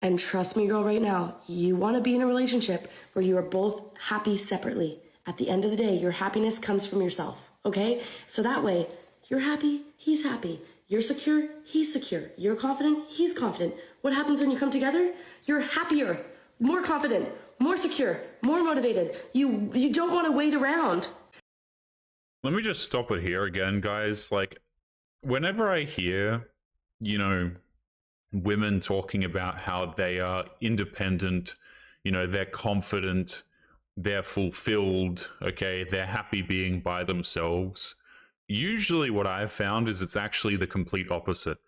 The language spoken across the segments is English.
And trust me, girl, right now, you want to be in a relationship where you are both happy separately. At the end of the day, your happiness comes from yourself, okay? So that way, you're happy, he's happy. You're secure, he's secure. You're confident, he's confident. What happens when you come together? You're happier, more confident, more secure, more motivated. You don't want to wait around. Let me just stop it here again, guys. Like, whenever I hear, women talking about how they are independent, they're confident, they're fulfilled, okay, they're happy being by themselves. Usually what I've found is it's actually the complete opposite.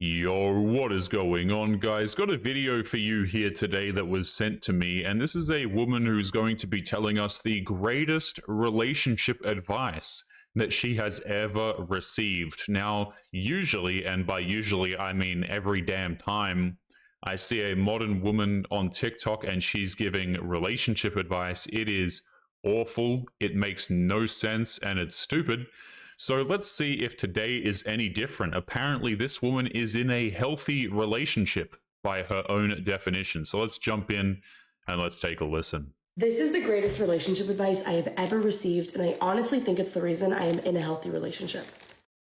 Yo, what is going on, guys? Got a video for you here today that was sent to me, and this is a woman who's going to be telling us the greatest relationship advice that she has ever received. Now, usually, and by usually I mean every damn time, I see a modern woman on TikTok and she's giving relationship advice, it is awful, it makes no sense, and it's stupid. So let's see if today is any different. Apparently, this woman is in a healthy relationship by her own definition. So let's jump in and let's take a listen. This is the greatest relationship advice I have ever received, and I honestly think it's the reason I am in a healthy relationship.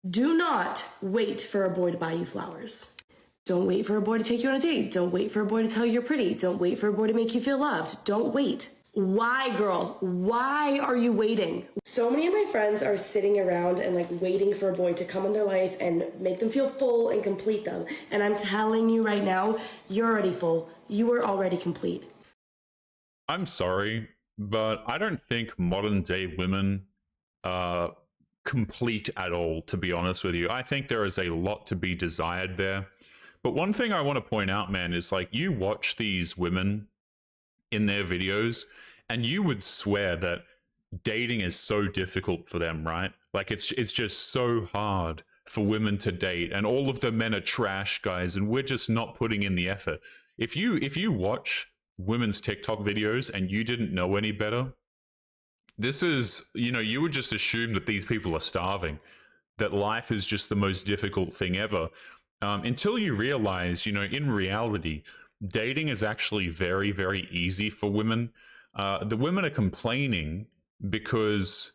Do not wait for a boy to buy you flowers. Don't wait for a boy to take you on a date. Don't wait for a boy to tell you you're pretty. Don't wait for a boy to make you feel loved. Don't wait. Why, girl? Why are you waiting? So many of my friends are sitting around and waiting for a boy to come in their life and make them feel full and complete them. And I'm telling you right now, you're already full. You are already complete. I'm sorry, but I don't think modern day women are complete at all, to be honest with you. I think there is a lot to be desired there. But one thing I want to point out, man, is you watch these women in their videos and you would swear that dating is so difficult for them, right? It's just so hard for women to date, and all of the men are trash, guys, and we're just not putting in the effort. If you watch women's TikTok videos and you didn't know any better, this is, you would just assume that these people are starving, that life is just the most difficult thing ever, until you realize, in reality, dating is actually very, very easy for women. The women are complaining because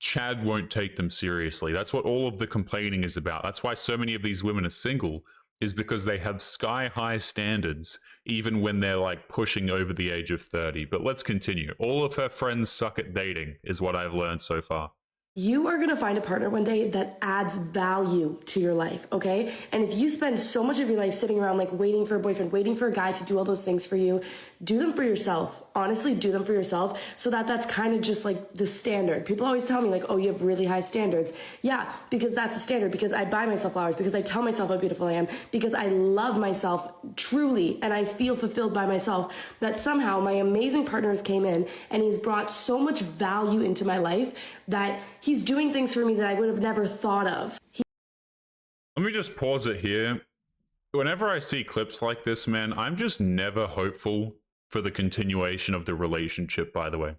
Chad won't take them seriously. That's what all of the complaining is about. That's why so many of these women are single, is because they have sky-high standards, even when they're pushing over the age of 30. But let's continue. All of her friends suck at dating, is what I've learned so far. You are going to find a partner one day that adds value to your life, okay? And if you spend so much of your life sitting around waiting for a boyfriend, waiting for a guy to do all those things for you, do them for yourself. Honestly, do them for yourself, so that's kind of just the standard. People always tell me oh, you have really high standards. Yeah, because that's the standard, because I buy myself flowers, because I tell myself how beautiful I am, because I love myself truly, and I feel fulfilled by myself, that somehow my amazing partners came in and he's brought so much value into my life that he's doing things for me that I would have never thought of. Let me just pause it here. Whenever I see clips like this, man, I'm just never hopeful for the continuation of the relationship, by the way.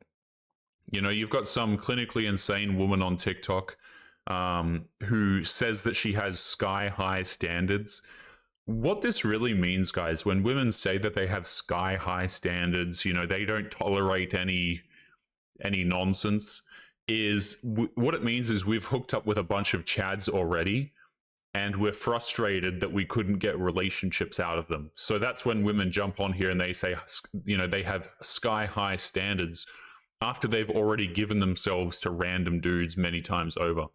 You've got some clinically insane woman on TikTok who says that she has sky-high standards. What this really means, guys, when women say that they have sky-high standards, they don't tolerate any nonsense, is what it means is we've hooked up with a bunch of Chads already, and we're frustrated that we couldn't get relationships out of them. So that's when women jump on here and they say, they have sky-high standards after they've already given themselves to random dudes many times over.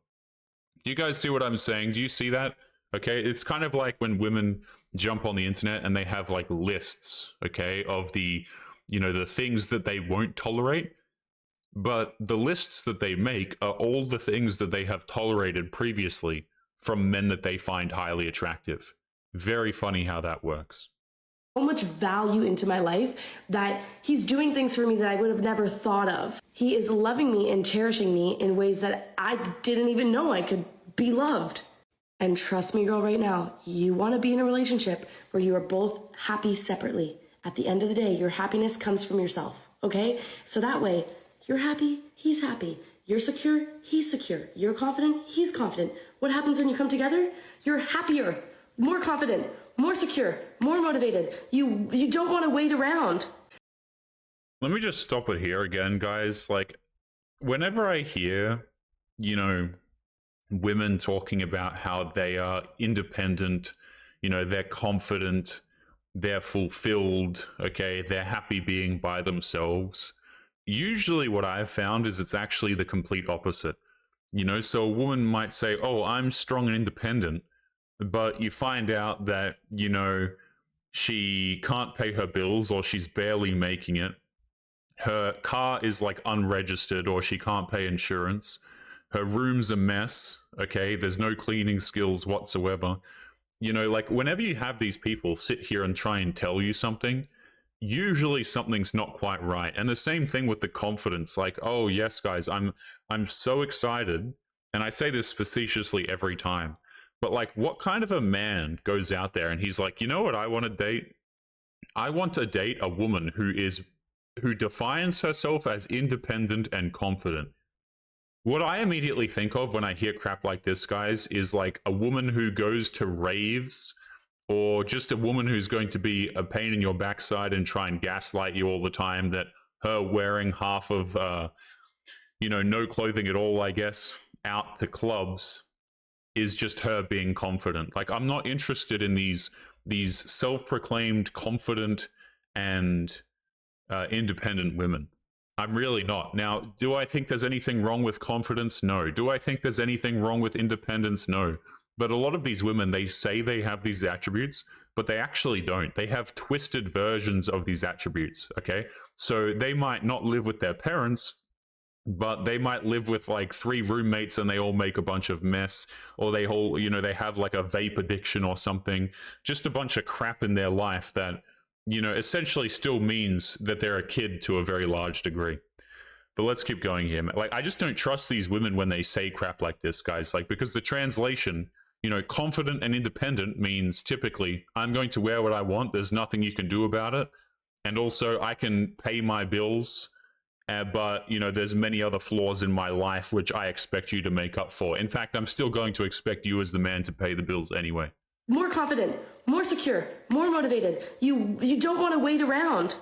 Do you guys see what I'm saying? Do you see that? Okay, it's kind of like when women jump on the internet and they have lists, okay, of the things that they won't tolerate. But the lists that they make are all the things that they have tolerated previously from men that they find highly attractive. Very funny how that works. So much value into my life that he's doing things for me that I would have never thought of. He is loving me and cherishing me in ways that I didn't even know I could be loved. And trust me, girl, right now, you want to be in a relationship where you are both happy separately. At the end of the day, your happiness comes from yourself. okay? So that way, you're happy, he's happy. You're secure, he's secure. You're confident, he's confident. What happens when you come together? You're happier, more confident, more secure, more motivated. You don't want to wait around. Let me just stop it here again, guys. Like, whenever I hear, you know, women talking about how they are independent, you know, they're confident, they're fulfilled, okay, they're happy being by themselves. Usually, what I've found is it's actually the complete opposite. You know, so a woman might say, "Oh, I'm strong and independent," but you find out that, you know, she can't pay her bills or she's barely making it. Her car is like unregistered or she can't pay insurance. Her room's a mess, okay? There's no cleaning skills whatsoever. You know, like whenever you have these people sit here and try and tell you something, usually something's not quite right. And the same thing with the confidence, like, "Oh, yes, guys, I'm so excited." And I say this facetiously every time. But like, what kind of a man goes out there and he's like, "You know what I want to date? I want to date a woman who defines herself as independent and confident." What I immediately think of when I hear crap like this, guys, is like a woman who goes to raves, or just a woman who's going to be a pain in your backside and try and gaslight you all the time, that her wearing half of, you know, no clothing at all, I guess, out to clubs is just her being confident. Like, I'm not interested in these self-proclaimed confident and independent women. I'm really not. Now, do I think there's anything wrong with confidence? No. Do I think there's anything wrong with independence? No. But a lot of these women, they say they have these attributes, but they actually don't. They have twisted versions of these attributes, okay? So they might not live with their parents, but they might live with like 3 roommates and they all make a bunch of mess, or they all, you know, they have like a vape addiction or something, just a bunch of crap in their life that, you know, essentially still means that they're a kid to a very large degree. But let's keep going here. Like, I just don't trust these women when they say crap like this, guys. Like, because the translation, you know, confident and independent means typically, I'm going to wear what I want. There's nothing you can do about it. And also, I can pay my bills, but, you know, there's many other flaws in my life which I expect you to make up for. In fact, I'm still going to expect you as the man to pay the bills anyway. More confident, more secure, more motivated. You don't want to wait around.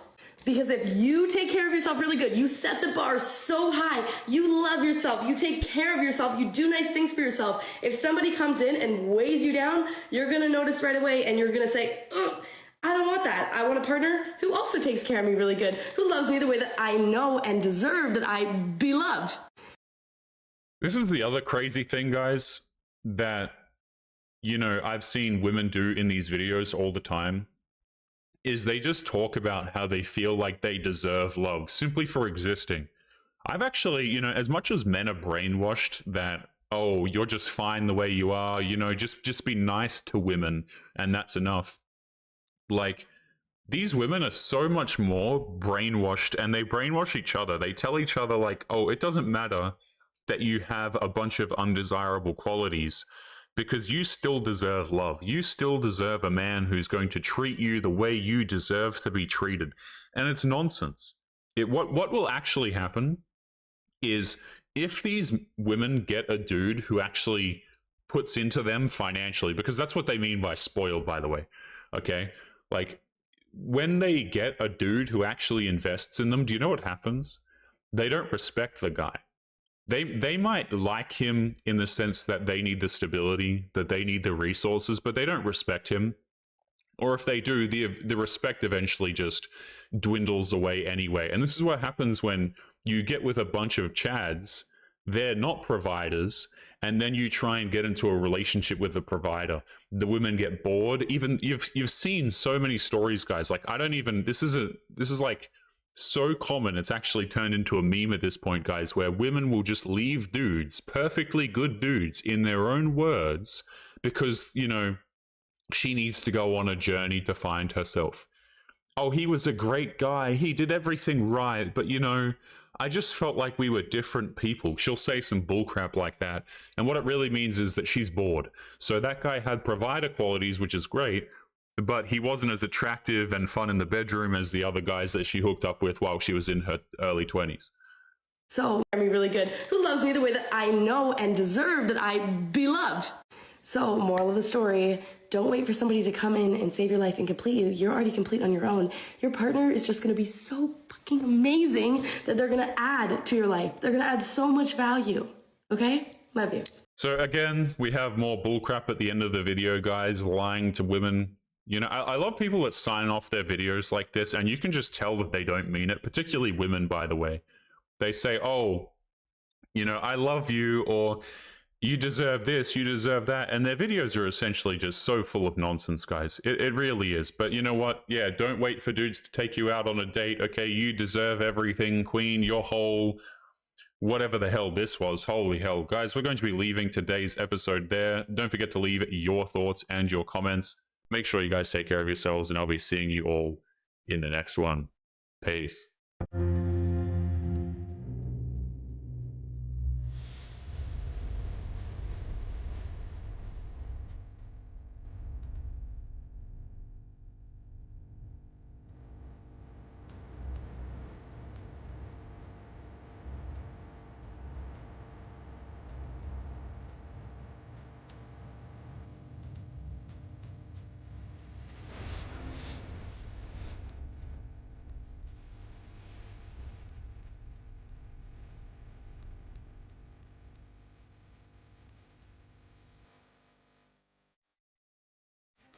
Because if you take care of yourself really good, you set the bar so high, you love yourself, you take care of yourself, you do nice things for yourself. If somebody comes in and weighs you down, you're going to notice right away and you're going to say, "Ugh, I don't want that. I want a partner who also takes care of me really good, who loves me the way that I know and deserve that I be loved." This is the other crazy thing, guys, that, you know, I've seen women do in these videos all the time, is they just talk about how they feel like they deserve love simply for existing. I've actually, you know, as much as men are brainwashed that, "Oh, you're just fine the way you are, you know, just be nice to women and that's enough." Like, these women are so much more brainwashed, and they brainwash each other. They tell each other like, "Oh, it doesn't matter that you have a bunch of undesirable qualities, because you still deserve love. You still deserve a man who's going to treat you the way you deserve to be treated." And it's nonsense. What will actually happen is, if these women get a dude who actually puts into them financially, because that's what they mean by spoiled, by the way, okay? Like, when they get a dude who actually invests in them, do you know what happens? They don't respect the guy. They might like him in the sense that they need the stability, that they need the resources, but they don't respect him. Or if they do, the respect eventually just dwindles away anyway. And this is what happens when you get with a bunch of chads. They're not providers, and then you try and get into a relationship with a provider. The women get bored. Even you've seen so many stories, guys. Like, I don't even. This is like so common, it's actually turned into a meme at this point, guys, where women will just leave dudes, perfectly good dudes, in their own words, because, you know, she needs to go on a journey to find herself. "Oh, he was a great guy, he did everything right, but, you know, I just felt like we were different people." She'll say some bullcrap like that, and what it really means is that she's bored. So that guy had provider qualities, which is great, but he wasn't as attractive and fun in the bedroom as the other guys that she hooked up with while she was in her early 20s. So, I mean, really good. Who loves me the way that I know and deserve that I be loved? So, moral of the story, don't wait for somebody to come in and save your life and complete you. You're already complete on your own. Your partner is just going to be so fucking amazing that they're going to add to your life. They're going to add so much value. Okay? Love you. So again, we have more bullcrap at the end of the video, guys, lying to women. You know, I love people that sign off their videos like this, and you can just tell that they don't mean it, particularly women, by the way. They say, oh, you know, I love you, or you deserve this, you deserve that. And their videos are essentially just so full of nonsense, guys. It really is. But you know what? Yeah, don't wait for dudes to take you out on a date. Okay, you deserve everything, queen. You're whole. Whatever the hell this was. Holy hell. Guys, we're going to be leaving today's episode there. Don't forget to leave your thoughts and your comments. Make sure you guys take care of yourselves, and I'll be seeing you all in the next one. Peace.